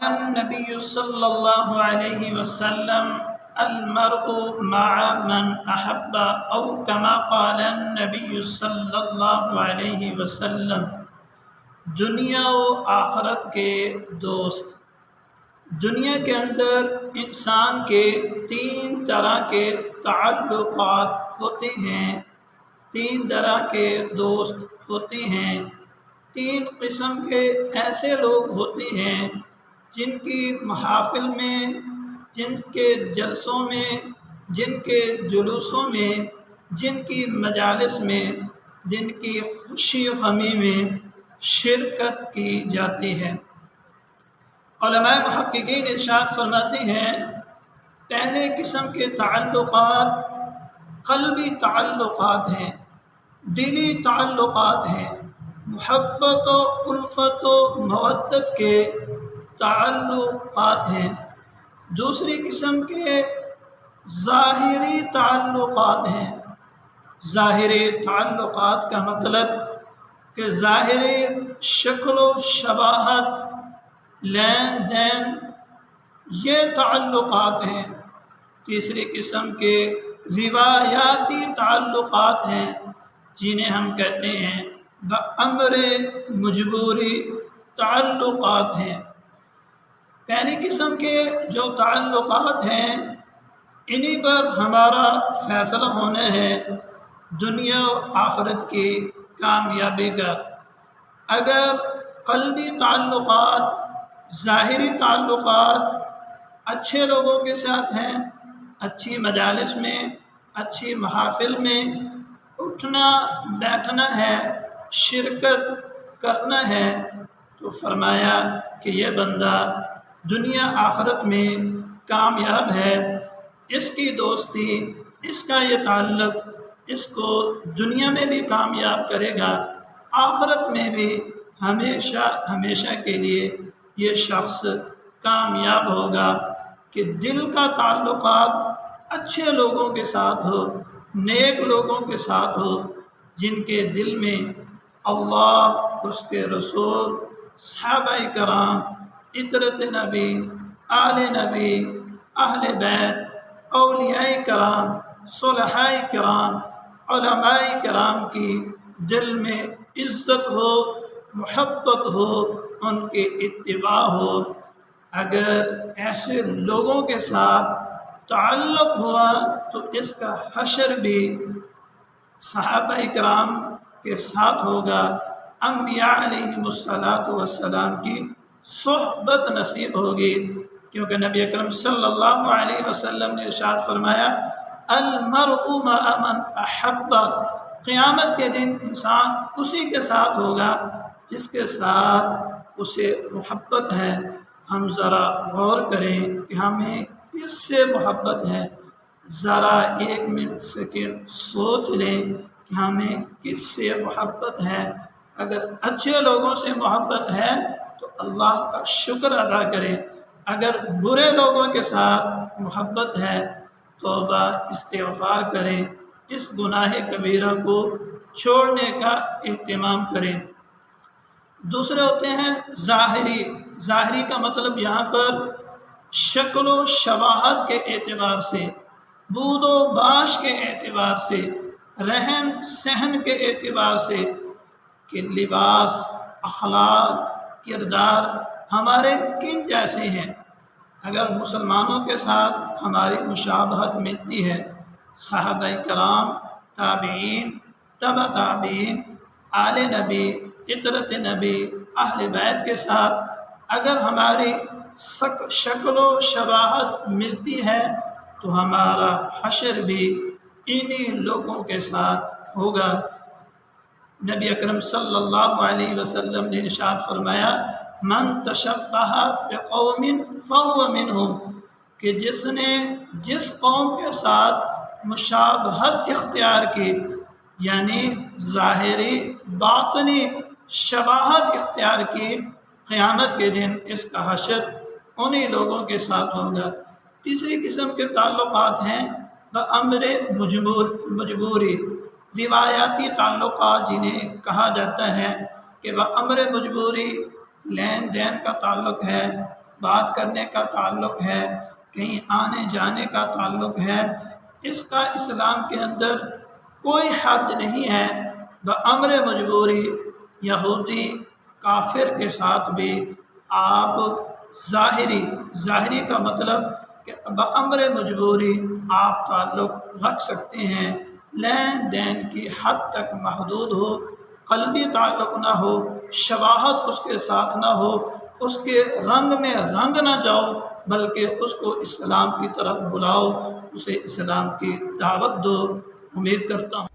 النبي صلى الله عليه وسلم المرء مع من أحب أو كما قال النبي صلى الله عليه وسلم دنیا و آخرت کے دوست۔ دنیا کے اندر انسان کے تین طرح کے تعلقات ہوتے ہیں، تین طرح کے دوست ہوتے ہیں، تین قسم کے ایسے لوگ ہوتے ہیں جن کی محافل میں، جن کے جلسوں میں، جن کے جلوسوں میں، جن کی مجالس میں، جن کی خوشی غمی میں شرکت کی جاتی ہے۔ علماء محققین ارشاد فرماتے ہیں پہلے قسم کے تعلقات قلبی تعلقات ہیں، دلی تعلقات ہیں، محبت و الفت و مودت کے تعلقات ہیں۔ دوسری قسم کے ظاہری تعلقات ہیں۔ ظاہری تعلقات کا مطلب کہ ظاہری شکل و شباہت، لین دین، یہ تعلقات ہیں۔ تیسری قسم کے روایاتی تعلقات ہیں جنہیں ہم کہتے ہیں بامر مجبوری تعلقات ہیں۔ پہلی قسم کے جو تعلقات ہیں انہی پر ہمارا فیصلہ ہونا ہے دنیا و آخرت کی کامیابی کا۔ اگر قلبی تعلقات، ظاہری تعلقات اچھے لوگوں کے ساتھ ہیں، اچھی مجالس میں، اچھی محافل میں اٹھنا بیٹھنا ہے، شرکت کرنا ہے، تو فرمایا کہ یہ بندہ دنیا آخرت میں کامیاب ہے۔ اس کی دوستی، اس کا یہ تعلق اس کو دنیا میں بھی کامیاب کرے گا، آخرت میں بھی ہمیشہ ہمیشہ کے لیے یہ شخص کامیاب ہوگا۔ کہ دل کا تعلقات اچھے لوگوں کے ساتھ ہو، نیک لوگوں کے ساتھ ہو، جن کے دل میں اللہ، اس کے رسول، صحابہ کرام، اطرت نبی، آل نبی، اہل بیت، اولیاء کرام، صلحاء کرام، علماء کرام کی دل میں عزت ہو، محبت ہو، ان کے اتباع ہو۔ اگر ایسے لوگوں کے ساتھ تعلق ہوا تو اس کا حشر بھی صحابہ کرام کے ساتھ ہوگا، انبیاء علیہم السلام کی صحبت نصیب ہوگی، کیونکہ نبی اکرم صلی اللہ علیہ وسلم نے ارشاد فرمایا المرء مع من احب، قیامت کے دن انسان اسی کے ساتھ ہوگا جس کے ساتھ اسے محبت ہے۔ ہم ذرا غور کریں کہ ہمیں کس سے محبت ہے، ذرا ایک منٹ سیکنڈ سوچ لیں کہ ہمیں کس سے محبت ہے۔ اگر اچھے لوگوں سے محبت ہے تو اللہ کا شکر ادا کریں، اگر برے لوگوں کے ساتھ محبت ہے توبہ استغفار کریں، اس گناہ کبیرہ کو چھوڑنے کا اہتمام کریں۔ دوسرے ہوتے ہیں ظاہری۔ ظاہری کا مطلب یہاں پر شکل و شباہت کے اعتبار سے، بود و باش کے اعتبار سے، رہن سہن کے اعتبار سے، کہ لباس، اخلاق، کردار ہمارے کن جیسے ہیں۔ اگر مسلمانوں کے ساتھ ہماری مشابہت ملتی ہے، صحابہ کرام، تابعین، تبع تابعین، آل نبی، اطرت نبی، اہل بیت کے ساتھ اگر ہماری شکل و شباہت ملتی ہے تو ہمارا حشر بھی انہی لوگوں کے ساتھ ہوگا۔ نبی اکرم صلی اللہ علیہ وسلم نے ارشاد فرمایا من تشبہ بقوم فہو منہم، کہ جس نے جس قوم کے ساتھ مشابہت اختیار کی، یعنی ظاہری باطنی شباہت اختیار کی، قیامت کے دن اس کا حشر انہی لوگوں کے ساتھ ہوگا۔ تیسری قسم کے تعلقات ہیں بامر مجبوری، روایاتی تعلقات جنہیں کہا جاتا ہے کہ بامر مجبوری لین دین کا تعلق ہے، بات کرنے کا تعلق ہے، کہیں آنے جانے کا تعلق ہے، اس کا اسلام کے اندر کوئی حرج نہیں ہے۔ بامر مجبوری یہودی کافر کے ساتھ بھی آپ ظاہری کا مطلب کہ بامر مجبوری آپ تعلق رکھ سکتے ہیں، لین دین کی حد تک محدود ہو، قلبی تعلق نہ ہو، شباہت اس کے ساتھ نہ ہو، اس کے رنگ میں رنگ نہ جاؤ، بلکہ اس کو اسلام کی طرف بلاؤ، اسے اسلام کی دعوت دو۔ امید کرتا ہوں